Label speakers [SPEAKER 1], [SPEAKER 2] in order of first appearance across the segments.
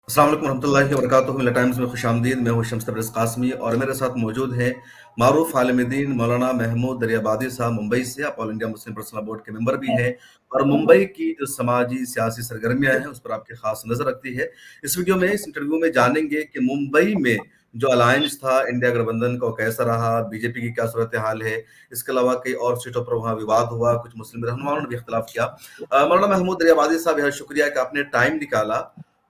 [SPEAKER 1] अस्सलाम वालेकुम रहमतुल्लाहि व बरकातुहू। मिल्ला टाइम्स में खुशामदीद। मैं हूं शम्स तबरेज़ कासमी और मेरे साथ मौजूद हैं मारूफ आलिम-ए-दीन मौलाना महमूद दरियाबादी साहब मुंबई से। आप all India Muslim personal board के मेंबर भी हैं और मुंबई की जो समाजी सियासी सरगर्मियां हैं उस पर आपकी खास नजर रखती है। इस वीडियो में, इस इंटरव्यू में जानेंगे कि मुंबई में जो अलायंस था इंडिया गठबंधन का, कैसा रहा, बीजेपी की क्या सूरत हाल है। इसके अलावा कई और सीटों पर वहाँ विवाद हुआ, कुछ मुस्लिम रहनुमाओं ने भी इख्तिलाफ किया। मौलाना महमूद दरियाबादी साहब, बहुत शुक्रिया कि आपने टाइम निकाला।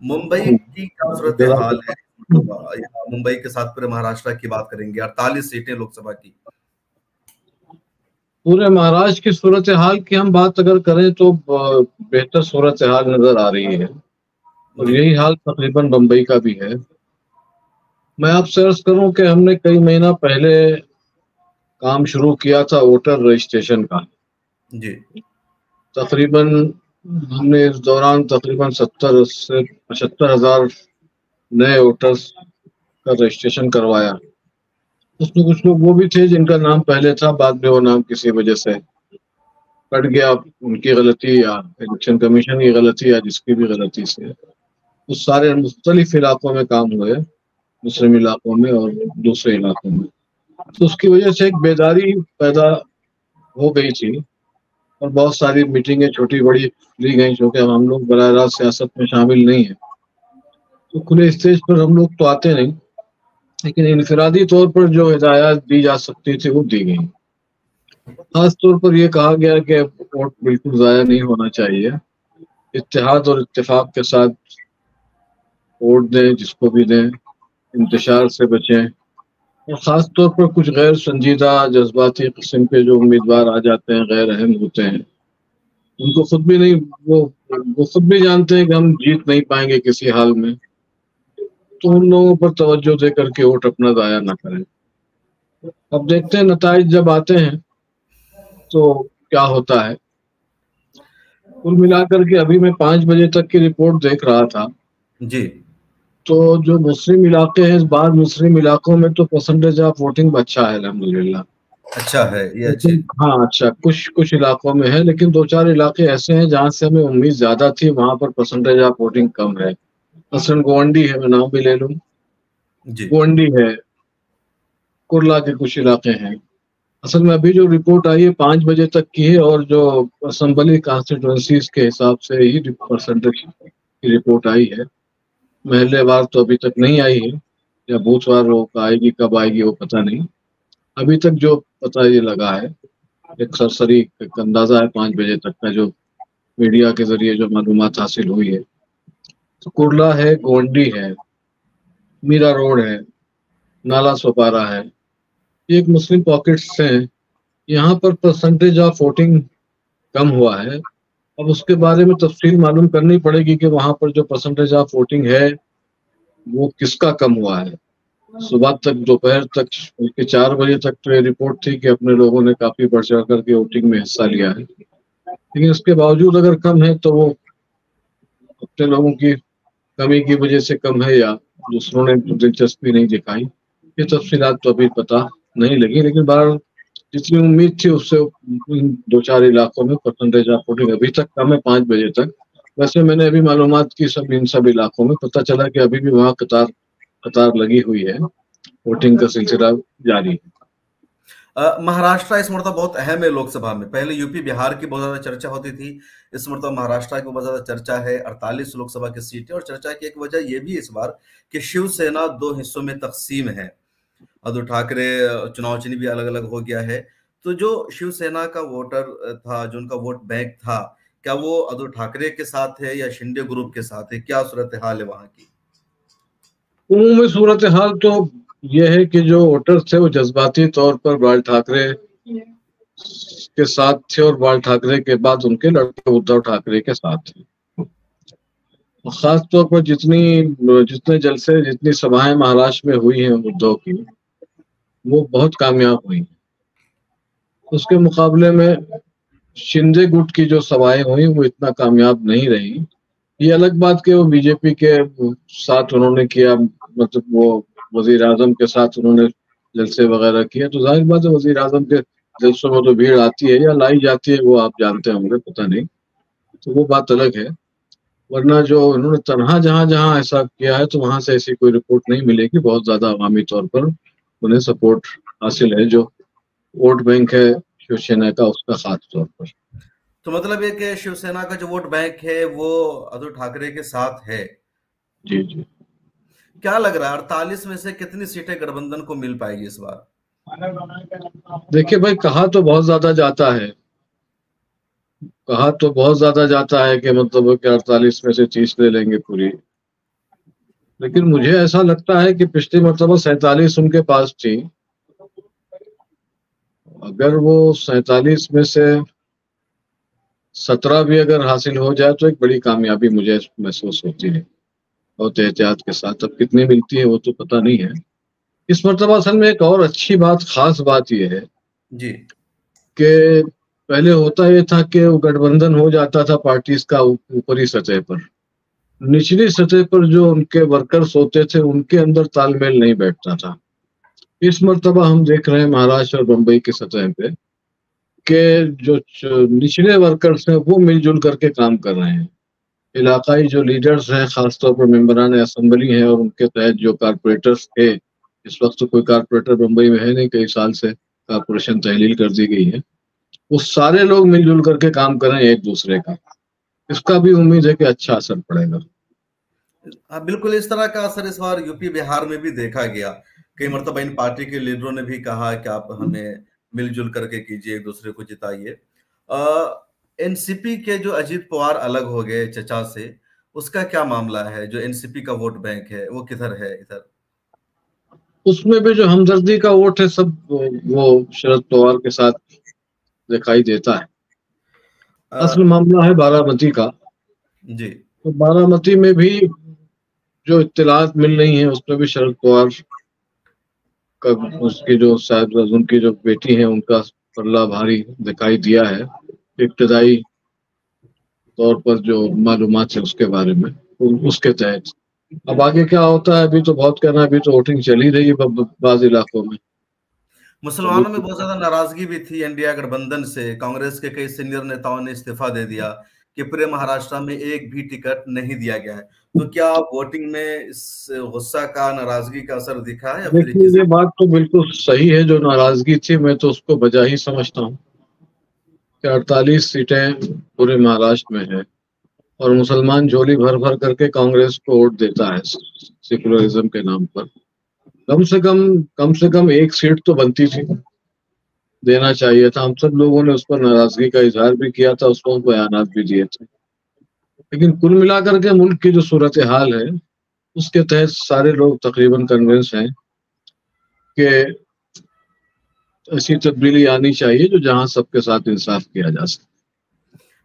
[SPEAKER 1] मुंबई की क्या सूरत हाल है? मुंबई के साथ पूरे महाराष्ट्र की बात करेंगे। 48 सीटें लोकसभा की।
[SPEAKER 2] पूरे महाराष्ट्र की सूरत हाल की हम बात अगर करें तो बेहतर सूरत हाल नजर आ रही है और यही हाल तकरीबन बम्बई का भी है। मैं आपसे अर्ज करूं कि हमने कई महीना पहले काम शुरू किया था वोटर रजिस्ट्रेशन का।
[SPEAKER 1] जी।
[SPEAKER 2] तकरीबन हमने इस दौरान तकरीबन 70 से 75,000 नए वोटर्स का रजिस्ट्रेशन करवाया। उसमें कुछ लोग वो भी थे जिनका नाम पहले था, बाद में वो नाम किसी वजह से कट गया, उनकी गलती या इलेक्शन कमीशन की गलती या जिसकी भी गलती से। उस सारे मुख्तलिफ इलाकों में काम हुए, मुस्लिम इलाकों में और दूसरे इलाकों में। तो उसकी वजह से एक बेदारी पैदा हो गई थी और बहुत सारी मीटिंगें छोटी बड़ी ली गई, क्योंकि हम लोग बराह रास्त सियासत में शामिल नहीं है तो खुले स्टेज पर हम लोग तो आते नहीं, लेकिन इनफरादी तौर पर जो हिदायत दी जा सकती थी वो दी गई। खास तौर पर यह कहा गया कि वोट बिल्कुल ज़ाया नहीं होना चाहिए, इत्तेहाद और इत्तेफाक के साथ वोट दें, जिसको भी दें, इंतशार से बचें। और ख़ास तौर पर कुछ गैर संजीदा जज्बाती किस्म के जो उम्मीदवार आ जाते हैं, गैर अहम होते हैं, उनको खुद भी नहीं, वो खुद भी जानते हैं कि हम जीत नहीं पाएंगे किसी हाल में, तो उन लोगों पर तवज्जो दे करके वोट अपना ज़ाया ना करें। अब देखते हैं नताइज जब आते हैं तो क्या होता है। कुल मिलाकर के अभी मैं 5 बजे तक की रिपोर्ट देख रहा था
[SPEAKER 1] जी।
[SPEAKER 2] तो जो मुस्लिम इलाके हैं, इस बार मुस्लिम इलाकों में तो परसेंटेज ऑफ वोटिंग अच्छा है अल्हम्दुलिल्लाह।
[SPEAKER 1] अच्छा है ये, अच्छे।
[SPEAKER 2] लेकिन हाँ, अच्छा कुछ कुछ इलाकों में है, लेकिन 2-4 इलाके ऐसे हैं जहाँ से हमें उम्मीद ज्यादा थी, वहां पर परसेंटेज ऑफ वोटिंग कम है। मसलन गोवंडी है, मैं नाम भी ले लूं,
[SPEAKER 1] जी।
[SPEAKER 2] गोवंडी है, कुर्ला के कुछ इलाके हैं। असल में अभी जो रिपोर्ट आई है 5 बजे तक की है और जो असम्बली कॉन्स्टिट्यूंसीज के हिसाब से ही परसेंटेज की रिपोर्ट आई है। महल्लेवार तो अभी तक नहीं आई है, या बूथवार वो आएगी, कब आएगी वो पता नहीं। अभी तक जो पता ये लगा है, एक सरसरी एक अंदाजा है 5 बजे तक का, जो मीडिया के जरिए जो मालूमात हासिल हुई है। तो कुर्ला है, गोंडी है, मीरा रोड है, नाला सोपारा है, ये एक मुस्लिम पॉकेट्स हैं। यहाँ पर परसेंटेज ऑफ वोटिंग कम हुआ है। अब उसके बारे में तफसील मालूम करनी पड़ेगी कि वहाँ पर जो परसेंटेज ऑफ वोटिंग है वो किसका कम हुआ है। सुबह तक, दोपहर तक, बल्कि 4 बजे तक तो ये रिपोर्ट थी कि अपने लोगों ने काफी बढ़ चढ़ करके वोटिंग में हिस्सा लिया है, लेकिन उसके बावजूद अगर कम है तो वो अपने लोगों की कमी की वजह से कम है या दूसरों ने दिलचस्पी नहीं दिखाई, ये तफसीलात तो अभी पता नहीं लगी। लेकिन बहरहाल जितनी उम्मीद थी उससे इन 2-4 इलाकों में परसेंटेज ऑफ वोटिंग अभी तक कम है 5 बजे तक। वैसे मैंने अभी मालूमात की, इन सब इलाकों में पता चला कि अभी भी वहाँ कतार कतार लगी हुई है, वोटिंग का सिलसिला जारी है।
[SPEAKER 1] महाराष्ट्र इस मरतबा बहुत अहम है लोकसभा में। पहले यूपी बिहार की बहुत ज्यादा चर्चा होती थी, इस मरतबा महाराष्ट्र की बहुत ज्यादा चर्चा है। 48 लोकसभा की सीटें, और चर्चा की एक वजह यह भी इस बार कि शिवसेना 2 हिस्सों में तकसीम है। उद्धव ठाकरे चुनाव चिन्ह भी अलग अलग हो गया है। तो जो शिवसेना का वोटर था, जो उनका वोट बैंक था, क्या वो उद्धव ठाकरे के साथ है या शिंदे ग्रुप के साथ है? क्या सूरत हाल है वहां की?
[SPEAKER 2] उमूमी सूरत हाल तो यह है कि जो वोटर्स थे वो जज्बाती तौर पर बाल ठाकरे के साथ थे और बाल ठाकरे के बाद उनके लड़के उद्धव ठाकरे के साथ थे। और खास तौर पर जितने जलसे, जितनी सभाएं महाराष्ट्र में हुई हैं उद्धव की, वो बहुत कामयाब हुई। उसके मुकाबले में शिंदे गुट की जो सभाएं हुई वो इतना कामयाब नहीं रही। ये अलग बात कि वो बीजेपी के साथ उन्होंने किया, मतलब वो वजीर आजम के साथ उन्होंने जलसे वगैरह किए, तो जाहिर बात है वजीर आजम के जलसों में तो भीड़ आती है या लाई जाती है, वो आप जानते होंगे, पता नहीं, तो वो बात अलग है। वरना जो उन्होंने तनहा जहां जहां ऐसा किया है तो वहां से ऐसी कोई रिपोर्ट नहीं मिलेगी। बहुत ज्यादा अवामी तौर पर उन्हें सपोर्ट हासिल है, जो वोट बैंक है शिवसेना का, उसका खास तौर पर।
[SPEAKER 1] तो मतलब ये कि शिवसेना का जो वोट बैंक है वो उद्धव ठाकरे के साथ है।
[SPEAKER 2] जी जी।
[SPEAKER 1] क्या लग रहा है 48 में से कितनी सीटें गठबंधन को मिल पाएगी इस बार?
[SPEAKER 2] देखिए भाई, कहा तो बहुत ज्यादा जाता है, कहा तो बहुत ज्यादा जाता है कि मतलब कि 48 में से 30 ले लेंगे पूरी। लेकिन मुझे ऐसा लगता है कि पिछली मरतबा 47 उनके पास थी। अगर वो 47 में से 17 भी अगर हासिल हो जाए तो एक बड़ी कामयाबी मुझे महसूस होती है, बहुत एहतियात के साथ। अब कितनी मिलती है वो तो पता नहीं है। इस मरतबा असल में एक और अच्छी बात, खास बात यह है
[SPEAKER 1] जी।
[SPEAKER 2] कि पहले होता ये था कि वो गठबंधन हो जाता था पार्टीज का ऊपरी सतह पर, निचली सतह पर जो उनके वर्कर्स होते थे उनके अंदर तालमेल नहीं बैठता था। इस मरतबा हम देख रहे हैं महाराष्ट्र और बम्बई की सतह पे कि जो निचले वर्कर्स हैं वो मिलजुल करके काम कर रहे हैं। इलाकाई जो लीडर्स हैं, खासतौर पर मेंबरान असेंबली हैं, और उनके तहत जो कारपोरेटर्स थे, इस वक्त तो कोई कारपोरेटर बम्बई में है नहीं, कई साल से कारपोरेशन तहलील कर दी गई है, वो सारे लोग मिलजुल करके काम कर रहे हैं एक दूसरे का। इसका भी उम्मीद है कि अच्छा असर पड़ेगा।
[SPEAKER 1] हाँ, बिल्कुल इस तरह का असर इस बार यूपी बिहार में भी देखा गया। कई मरतबा इन पार्टी के लीडरों ने भी कहा कि आप हमें मिलजुल करके कीजिए, एक दूसरे को जिताइए। एनसीपी के जो अजीत पवार अलग हो गए चचा से, उसका क्या मामला है? जो एनसीपी का वोट बैंक है वो किधर है इधर?
[SPEAKER 2] उसमें भी जो हमदर्दी का वोट है सब वो शरद पवार के साथ दिखाई देता है। असल
[SPEAKER 1] अ,
[SPEAKER 2] मामला है बारामती का।
[SPEAKER 1] जी।
[SPEAKER 2] तो बारामती में भी जो इत्तलात मिल रही हैं उसमें भी शरद पवार का, उसकी जो शायद उनकी जो बेटी है उनका पल्ला भारी दिखाई दिया है इब्तदाई तौर पर, जो मालूमात है उसके बारे में, उसके तहत। अब आगे क्या होता है अभी तो बहुत कहना है, अभी तो वोटिंग चल ही रही है बाज इलाकों में। अभी
[SPEAKER 1] मुसलमानों में बहुत ज्यादा नाराजगी भी थी इंडिया गठबंधन से। कांग्रेस के कई सीनियर नेताओं ने इस्तीफा दे दिया कि पूरे महाराष्ट्र में एक भी टिकट नहीं दिया गया है। तो क्या वोटिंग में इस गुस्सा का, नाराजगी का असर दिखा है या फिर
[SPEAKER 2] देखिए,
[SPEAKER 1] किसी?
[SPEAKER 2] ये बात तो बिल्कुल सही है, जो नाराजगी थी मैं तो उसको वजह ही समझता हूँ कि 48 सीटें पूरे महाराष्ट्र में है और मुसलमान झोली भर भर करके कांग्रेस को वोट देता है सेकुलरिज्म के नाम पर। कम से कम एक सीट तो बनती थी, देना चाहिए था। हम सब लोगों ने उस पर नाराजगी का इजहार भी किया था, उस पर बयानात भी दिए थे। लेकिन कुल मिलाकर के मुल्क की जो सूरत हाल है उसके तहत सारे लोग तकरीबन कन्विंस हैं कि ऐसी तब्दीली आनी चाहिए जो जहां सबके साथ इंसाफ किया जा सके।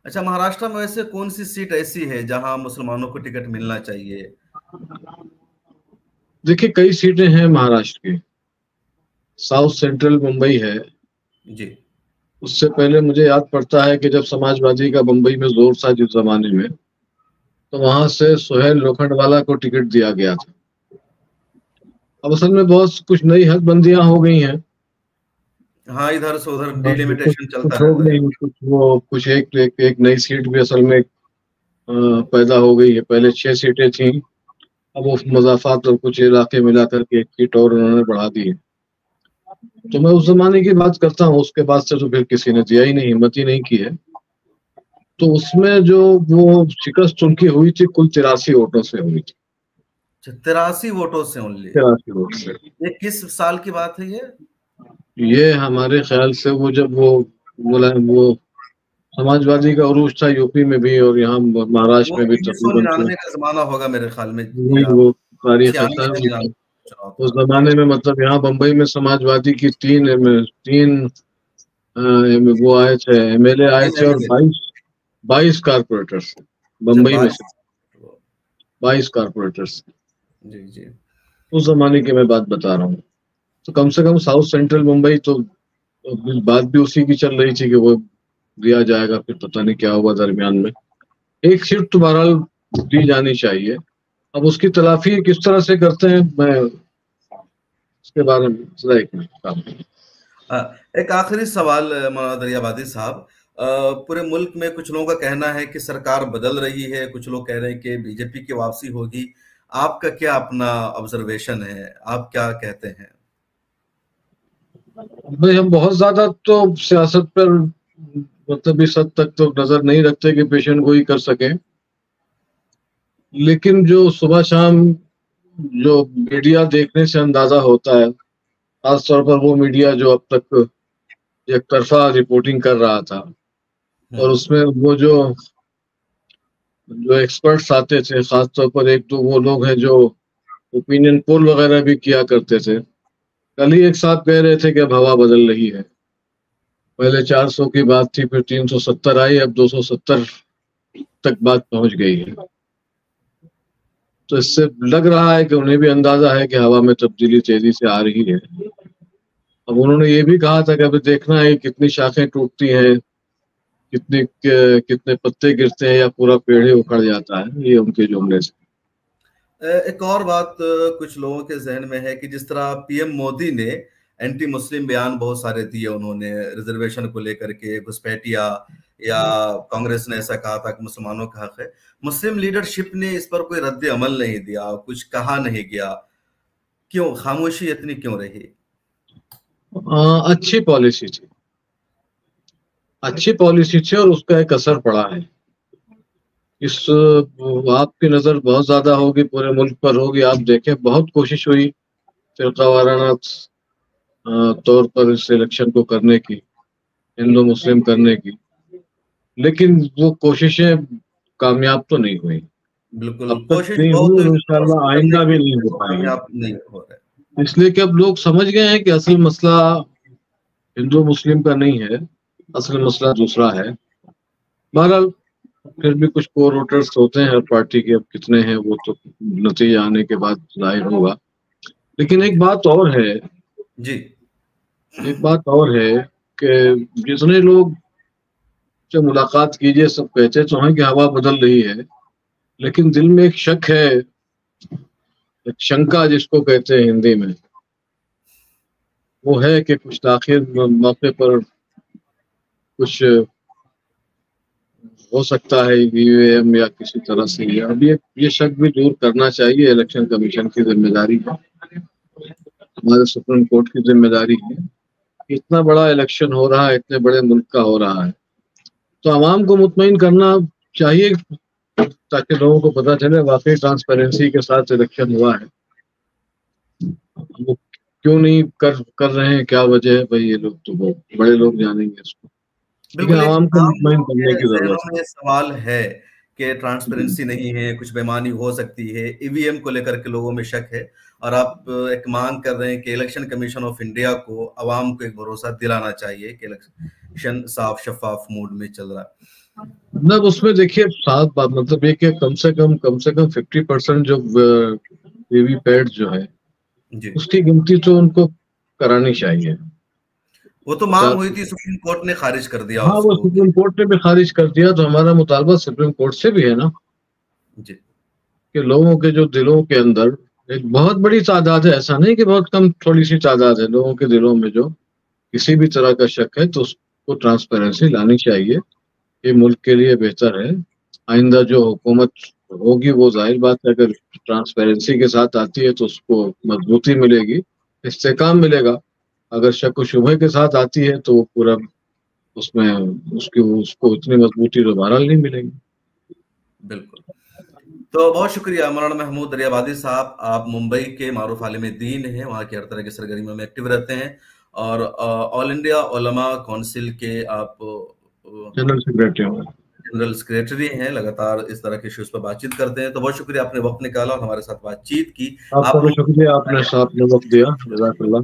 [SPEAKER 1] अच्छा, महाराष्ट्र में वैसे कौन सी सीट ऐसी है जहां मुसलमानों को टिकट मिलना चाहिए?
[SPEAKER 2] देखिए, कई सीटें हैं महाराष्ट्र की। साउथ सेंट्रल मुंबई है।
[SPEAKER 1] जी।
[SPEAKER 2] उससे पहले मुझे याद पड़ता है कि जब समाजवादी का मुंबई में जोर था जिस जमाने में, तो वहां से सुहेल लोखंडवाला को टिकट दिया गया था। अब असल में बहुत कुछ नई हदबंदियां हो गई हैं।
[SPEAKER 1] हाँ, इधर से उधर
[SPEAKER 2] कुछ
[SPEAKER 1] डिलिमिटेशन
[SPEAKER 2] कुछ
[SPEAKER 1] चलता
[SPEAKER 2] हो
[SPEAKER 1] रहता है।
[SPEAKER 2] गई, कुछ वो कुछ एक नई सीट भी असल में पैदा हो गई है। पहले 6 सीटें थी, अब वो मजाफात और कुछ इलाके मिला करके एक सीट और उन्होंने बढ़ा दी है। तो मैं उस जमाने की बात करता हूँ, उसके बाद से तो फिर किसी ने दिया ही नहीं, हिम्मत ही नहीं की है। तो उसमें जो वो शिकस्त उनकी हुई थी कुल 83 वोटों से हुई थी।
[SPEAKER 1] 83 वोटों से ओनली?
[SPEAKER 2] 83 वोट से।
[SPEAKER 1] ये किस साल की बात है ये?
[SPEAKER 2] ये हमारे ख्याल से वो जब वो बोला वो समाजवादी का उरूज था यूपी में भी और यहाँ
[SPEAKER 1] वो
[SPEAKER 2] महाराष्ट्र में भी तकरीबन तो
[SPEAKER 1] 1999 का जमाना होगा मेरे ख्याल में,
[SPEAKER 2] वही
[SPEAKER 1] या
[SPEAKER 2] वो तारीख है
[SPEAKER 1] 96
[SPEAKER 2] सर।
[SPEAKER 1] या 99 चुनाव
[SPEAKER 2] उस
[SPEAKER 1] था।
[SPEAKER 2] जमाने में मतलब यहाँ बम्बई में समाजवादी की तीन वो आए थे, एमएलए आए
[SPEAKER 1] तीन
[SPEAKER 2] थे, और
[SPEAKER 1] एमएलए।
[SPEAKER 2] 22 कारपोरेटर्स
[SPEAKER 1] अच्छा,
[SPEAKER 2] बम्बई में से,
[SPEAKER 1] 22।
[SPEAKER 2] 22 कारपोरेटर्स।
[SPEAKER 1] जी जी।
[SPEAKER 2] उस जमाने की मैं बात बता रहा हूँ। तो कम से कम साउथ सेंट्रल मुंबई तो बात भी उसी की चल रही थी कि वो दिया जाएगा, फिर पता नहीं क्या हुआ दरमियान में। एक सीट तो बहरहाल दी जानी चाहिए। अब उसकी तलाफी किस तरह से करते हैं, मैं उसके बारे में जरा एक मिनट।
[SPEAKER 1] एक आखिरी सवाल मौलाना दरियाबादी साहब, पूरे मुल्क में कुछ लोगों का कहना है कि सरकार बदल रही है, कुछ लोग कह रहे हैं कि बीजेपी की वापसी होगी। आपका क्या अपना ऑब्जर्वेशन है, आप क्या कहते हैं?
[SPEAKER 2] भाई हम बहुत ज्यादा तो सियासत पर मतलब इस हद तक तो नजर नहीं रखते कि पेशेंट गोई कर सके, लेकिन जो सुबह शाम जो मीडिया देखने से अंदाजा होता है, खासतौर पर वो मीडिया जो अब तक एक तरफा रिपोर्टिंग कर रहा था, और उसमें वो जो जो एक्सपर्ट्स आते थे, खासतौर पर एक तो वो लोग हैं जो ओपिनियन पोल वगैरह भी किया करते थे। कल ही एक साहब कह रहे थे कि अब हवा बदल रही है, पहले 400 की बात थी, फिर 370 आई, अब 270 तक बात पहुंच गई है। तो इससे लग रहा है कि उन्हें भी अंदाजा है कि हवा में तब्दीली तेजी से आ रही है। अब उन्होंने ये भी कहा था कि अभी देखना है कितनी शाखें टूटती हैं, कितने पत्ते गिरते हैं, या पूरा पेड़ ही उखड़ जाता है, ये उनके जुमले से।
[SPEAKER 1] एक और बात कुछ लोगों के जहन में है कि जिस तरह पीएम मोदी ने एंटी मुस्लिम बयान बहुत सारे दिए, उन्होंने रिजर्वेशन को लेकर के घुसपैठिया, या कांग्रेस ने ऐसा कहा था कि मुसलमानों का हक है, मुस्लिम लीडरशिप ने इस पर कोई रद्द अमल नहीं दिया, कुछ कहा नहीं गया। क्यों खामोशी इतनी क्यों रही?
[SPEAKER 2] अच्छी पॉलिसी थी, अच्छी पॉलिसी थी, और उसका एक असर पड़ा है। इस आपकी नजर बहुत ज्यादा होगी, पूरे मुल्क पर होगी। आप देखें, बहुत कोशिश हुई फिरका वाराना तौर पर इस इलेक्शन को करने की, हिंदू मुस्लिम करने की, लेकिन वो कोशिशें कामयाब तो नहीं हुई,
[SPEAKER 1] बिल्कुल,
[SPEAKER 2] अब तक
[SPEAKER 1] कोशिश
[SPEAKER 2] नहीं
[SPEAKER 1] बहुत
[SPEAKER 2] हुई,
[SPEAKER 1] हुई
[SPEAKER 2] और
[SPEAKER 1] बंदोबस्त
[SPEAKER 2] इंशाल्लाह
[SPEAKER 1] करने
[SPEAKER 2] आइंदा भी
[SPEAKER 1] की,
[SPEAKER 2] नहीं हो
[SPEAKER 1] वो
[SPEAKER 2] पाएगी।
[SPEAKER 1] कामयाब नहीं हो रहे।
[SPEAKER 2] इसलिए कि अब लोग समझ गए हैं कि असल मसला हिंदू मुस्लिम का नहीं है, असल मसला दूसरा है। बहरहाल फिर भी कुछ कोर वोटर्स होते हैं हर पार्टी के, अब कितने हैं वो तो नतीजे आने के बाद जाहिर होगा। लेकिन एक बात और है,
[SPEAKER 1] जी।
[SPEAKER 2] एक बात और है कि जितने लोग से मुलाकात कीजिए, सब कहते तो हैं कि हवा बदल रही है, लेकिन दिल में एक शक है, एक शंका जिसको कहते हैं हिंदी में, वो है कि कुछ आखिर मौके पर कुछ हो सकता है, ईवीएम या किसी तरह से। अब ये शक भी दूर करना चाहिए, इलेक्शन कमीशन की जिम्मेदारी है, हमारे सुप्रीम कोर्ट की जिम्मेदारी है। इतना बड़ा इलेक्शन हो रहा है, इतने बड़े मुल्क का हो रहा है, तो आवाम को मुतमईन करना चाहिए, ताकि लोगों को पता चले वाकई ट्रांसपेरेंसी के साथ इलेक्शन हुआ है। वो क्यों नहीं कर रहे हैं, क्या वजह है, भाई ये लोग तो बहुत बड़े लोग जानेंगे इसको, लेकिन
[SPEAKER 1] बिल्कुल, एक
[SPEAKER 2] आवाम को
[SPEAKER 1] आम
[SPEAKER 2] मुतमईन
[SPEAKER 1] लोगों
[SPEAKER 2] करने
[SPEAKER 1] के
[SPEAKER 2] की
[SPEAKER 1] ज़हनों
[SPEAKER 2] जरूरत
[SPEAKER 1] में सवाल है कि
[SPEAKER 2] है।
[SPEAKER 1] ट्रांसपेरेंसी नहीं है, कुछ बेईमानी हो सकती है, ईवीएम को लेकर के लोगों में शक है, और आप एक मांग कर रहे हैं कि इलेक्शन कमीशन ऑफ इंडिया को अवाम को एक भरोसा दिलाना चाहिए कि इलेक्शन साफ शफाफ मूड में चल रहा है।
[SPEAKER 2] मतलब उसमें देखिए साफ बात, मतलब ये कि कम से कम 50% जो वीवीपैट जो है,
[SPEAKER 1] जी,
[SPEAKER 2] उसकी गिनती तो उनको करानी चाहिए।
[SPEAKER 1] वो तो मांग हुई थी, सुप्रीम कोर्ट ने खारिज कर दिया
[SPEAKER 2] हाँ, वो
[SPEAKER 1] उसको
[SPEAKER 2] सुप्रीम कोर्ट ने भी खारिज कर दिया, तो हमारा मुतालबा सुप्रीम कोर्ट से भी है ना,
[SPEAKER 1] जी,
[SPEAKER 2] कि लोगों के जो दिलों के अंदर एक बहुत बड़ी तादाद है, ऐसा नहीं कि बहुत कम, थोड़ी सी तादाद है लोगों के दिलों में जो किसी भी तरह का शक है, तो उसको ट्रांसपेरेंसी लानी चाहिए। ये मुल्क के लिए बेहतर है। आइंदा जो हुकूमत होगी, वो जाहिर बात है अगर ट्रांसपेरेंसी के साथ आती है तो उसको मजबूती मिलेगी, इस्तेकाम मिलेगा। अगर शक व शुबहे के साथ आती है तो वो पूरा उसमें उसकी उसको इतनी मजबूती दोबारा नहीं मिलेगी।
[SPEAKER 1] बिल्कुल। तो बहुत शुक्रिया मौलाना महमूद दरियाबादी साहब, आप मुंबई के मारूफ आलिम दीन हैं, वहाँ की हर तरह की सरगर्मियों में एक्टिव रहते हैं, और ऑल इंडिया उलमा काउंसिल के आप
[SPEAKER 2] जनरल सेक्रेटरी हूँ।
[SPEAKER 1] जनरल सेक्रेटरी हैं, लगातार इस तरह के इश्यूज पर बातचीत करते हैं। तो बहुत शुक्रिया, आपने वक्त निकाला और हमारे साथ बातचीत की।
[SPEAKER 2] आपका
[SPEAKER 1] आप
[SPEAKER 2] भी
[SPEAKER 1] लोग
[SPEAKER 2] शुक्रिया, आपने साथ में वक्त दिया, जज़ाकल्लाह।